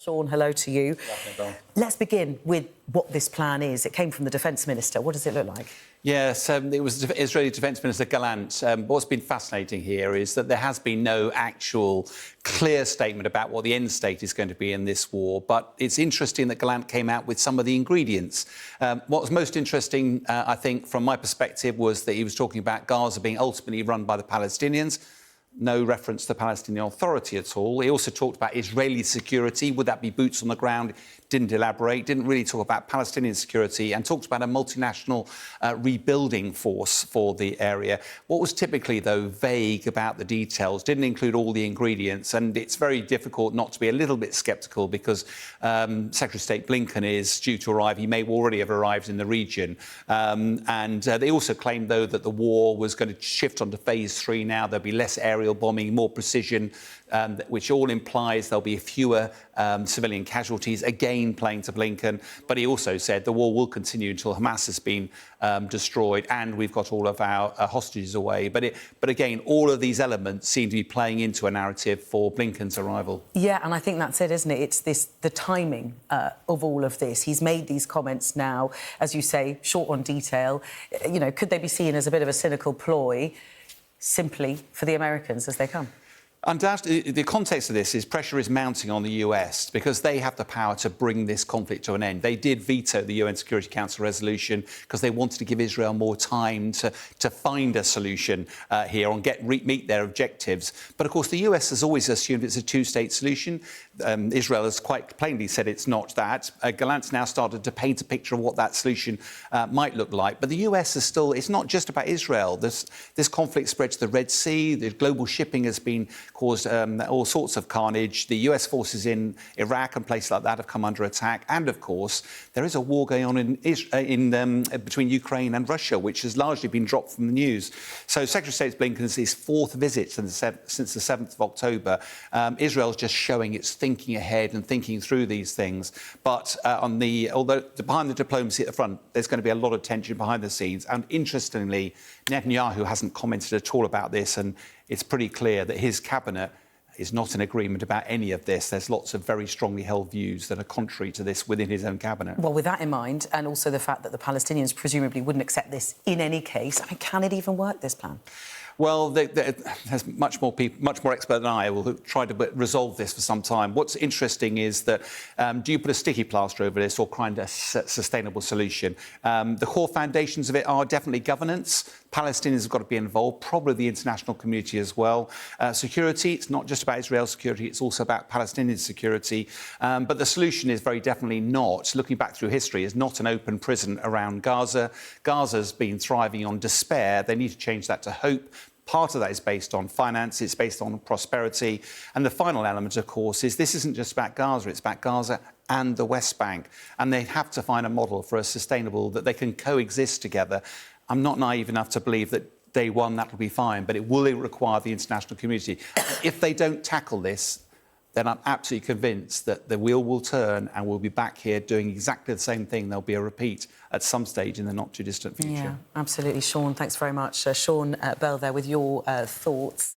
Sean, hello to you. Let's begin with what this plan is. It came from the Defence Minister. What does it look like? Yes, it was Israeli Defence Minister Gallant. What's been fascinating here is that there has been no actual clear statement about what the end state is going to be in this war. But it's interesting that Gallant came out with some of the ingredients. What was most interesting, I think, from my perspective, was that he was talking about Gaza being ultimately run by the Palestinians. No reference to the Palestinian Authority at all. He also talked about Israeli security. Would that be boots on the ground? Didn't elaborate, didn't really talk about Palestinian security, and talked about a multinational rebuilding force for the area. What was typically, though, vague about the details, didn't include all the ingredients, and it's very difficult not to be a little bit sceptical because Secretary of State Blinken is due to arrive. He may already have arrived in the region. And they also claimed, though, that the war was going to shift onto phase 3 now. There'll be less aerial bombing, more precision, which all implies there'll be fewer civilian casualties, again playing to Blinken. But he also said the war will continue until Hamas has been destroyed and we've got all of our hostages away. But again, all of these elements seem to be playing into a narrative for Blinken's arrival. Yeah, and I think that's it, isn't it? It's the timing of all of this. He's made these comments now, as you say, short on detail. You know, could they be seen as a bit of a cynical ploy simply for the Americans as they come? Undoubtedly, the context of this is pressure is mounting on the US because they have the power to bring this conflict to an end. They did veto the UN Security Council resolution because they wanted to give Israel more time to find a solution here and meet their objectives. But, of course, the US has always assumed it's a two-state solution. Israel has quite plainly said it's not that. Gallant's now started to paint a picture of what that solution might look like. But the US is still, it's not just about Israel. This conflict spread to the Red Sea. The global shipping has been caused all sorts of carnage. The US forces in Iraq and places like that have come under attack. And, of course, there is a war going on between Ukraine and Russia, which has largely been dropped from the news. So Secretary of State Blinken's his fourth visit since the 7th of October. Israel's just showing its thinking ahead and thinking through these things. But although behind the diplomacy at the front, there's going to be a lot of tension behind the scenes. And interestingly, Netanyahu hasn't commented at all about this, and it's pretty clear that his cabinet is not in agreement about any of this. There's lots of very strongly held views that are contrary to this within his own cabinet. Well, with that in mind, and also the fact that the Palestinians presumably wouldn't accept this in any case, I mean, can it even work, this plan? Well, there's much more expert than I will try to resolve this for some time. What's interesting is that do you put a sticky plaster over this or find a sustainable solution? The core foundations of it are definitely governance. Palestinians have got to be involved, probably the international community as well. Security, it's not just about Israel's security, it's also about Palestinian security. But the solution is very definitely not, looking back through history, is not an open prison around Gaza. Gaza's been thriving on despair. They need to change that to hope. Part of that is based on finance, it's based on prosperity. And the final element, of course, is this isn't just about Gaza, it's about Gaza and the West Bank. And they have to find a model for a sustainable, that they can coexist together. I'm not naive enough to believe that day one that will be fine, but it will require the international community. If they don't tackle this, then I'm absolutely convinced that the wheel will turn and we'll be back here doing exactly the same thing. There'll be a repeat at some stage in the not-too-distant future. Yeah, absolutely. Sean, thanks very much. Sean Bell there with your thoughts.